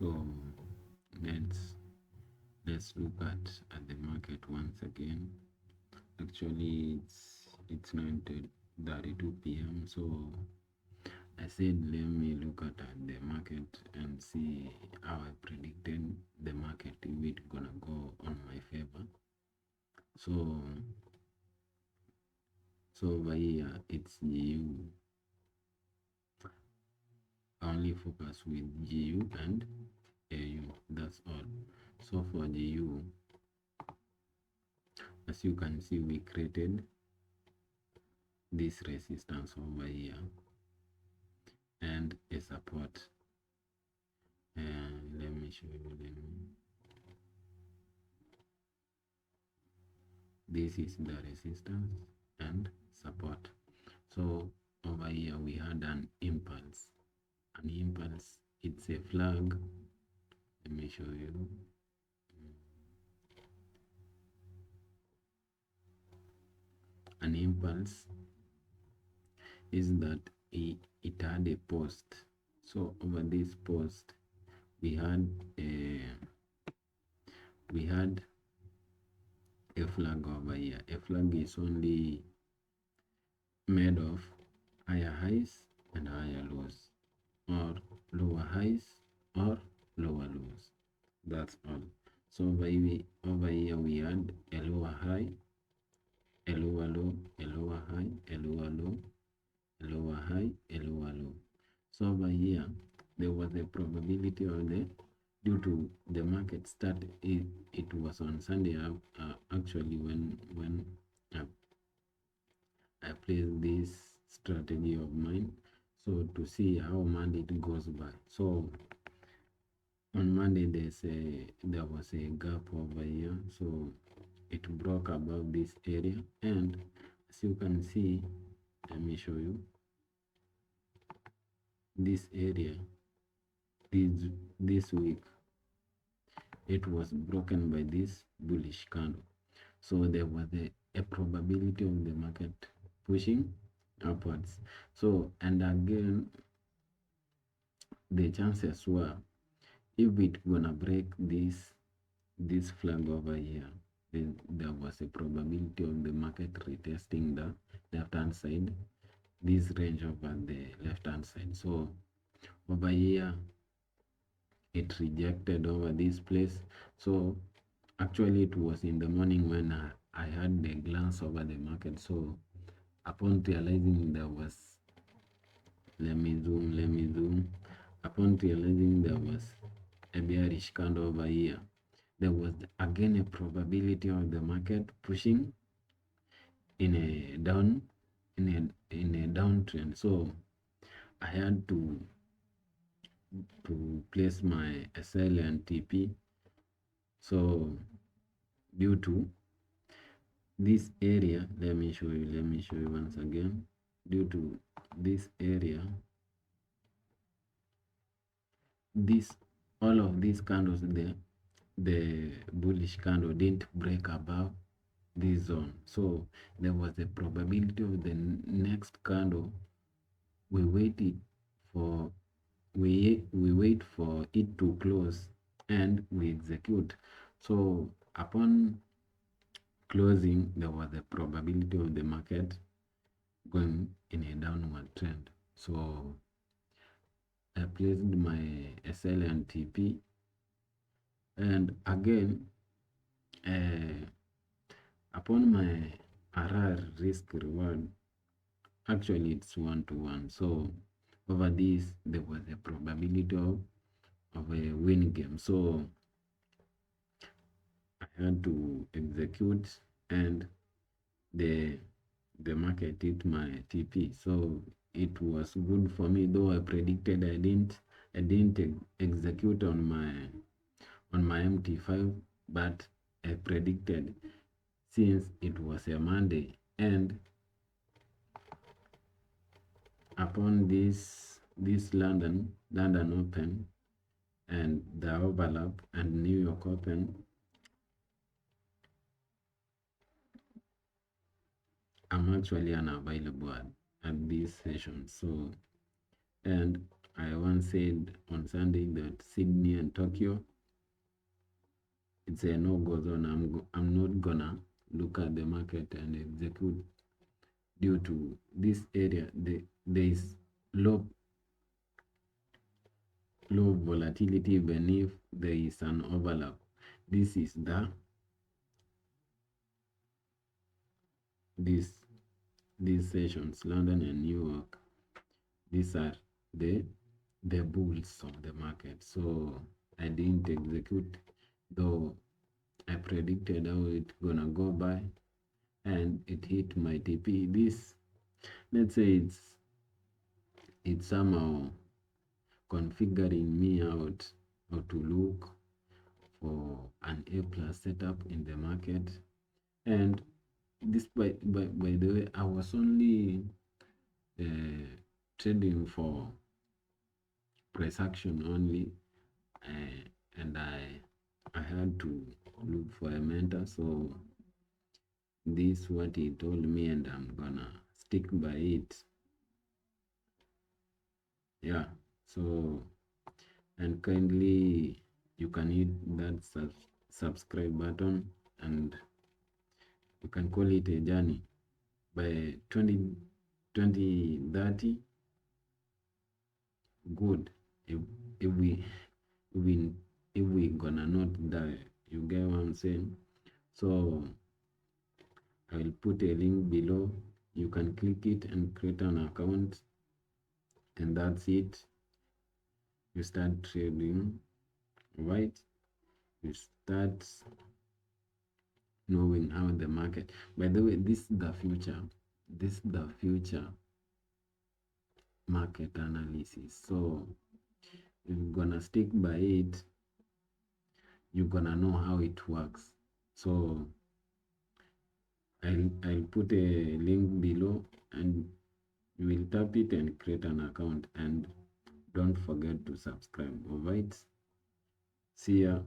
So let's look at the market once again. Actually, it's 9:32 p.m. So I said let me look at the market and see how I predicted the market, if it gonna go on my favor. So over here it's GU. I only focus with GU and AU, that's all. So for GU, as you can see, we created this resistance over here and a support. And let me show you. This is the resistance and support. So over here we had an impulse. An impulse, it's a flag. Let me show you. An impulse is that it had a post. So over this post we had a flag over here. A flag is only made of higher highs and higher lows, or lower highs or lower lows. That's all. So over here we had a lower high, a lower low, a lower high, a lower low, a lower high, a lower low. So over here there was a probability of due to the market start, it was on Sunday. Actually when I placed this strategy of mine, so to see how Monday it goes by. So on Monday there was a gap over here, so it broke above this area, and as you can see, let me show you this area. This week it was broken by this bullish candle, so there was a probability of the market pushing upwards. So, and again, the chances were, if it gonna break this flag over here, then there was a probability of the market retesting the left hand side, this range over the left hand side. So over here it rejected over this place. So actually it was in the morning when I had the glance over the market. So upon realizing there was, let me zoom, upon realizing there was a bearish candle over here, there was again a probability of the market pushing in a downtrend. So I had to place my SL and TP. So due to this area, let me show you once again. Due to this area, all of these candles, the bullish candle didn't break above this zone, so there was a probability of the next candle. We wait for it to close and we execute. So upon closing, there was a probability of the market going in a downward trend. So I placed my SL and TP, and again upon my RR risk reward, actually it's 1-to-1. So over this there was a probability of a win game, so I had to execute, and the market hit my TP. So it was good for me, though I predicted I didn't execute on my MT5, but I predicted, since it was a Monday, and upon this London open and the overlap and New York open, I'm actually unavailable at this session. So, and I I once said on Sunday that Sydney and Tokyo, it's a no-go zone. I'm not gonna look at the market and execute due to this area. There is low volatility even if there is an overlap. This is these sessions, London and New York. These are the bulls of the market. So I didn't execute, though I predicted how it gonna go by, and it hit my TP. This, let's say it's somehow configuring me out how to look for an A+ setup in the market. And this, by the way, I was only trading for price action only, and I had to look for a mentor. So this what he told me, and I'm gonna stick by it. Yeah, so, and kindly you can hit that subscribe button, and you can call it a journey. By 2030, good. If we gonna not die, you get what I'm saying? So I will put a link below. You can click it and create an account, and that's it. You start trading, right? You start knowing how the market. By the way, this is the future. This is the future market analysis. So if you're gonna stick by it, you're gonna know how it works. So I'll put a link below, and you will tap it and create an account, and don't forget to subscribe. All right, see ya.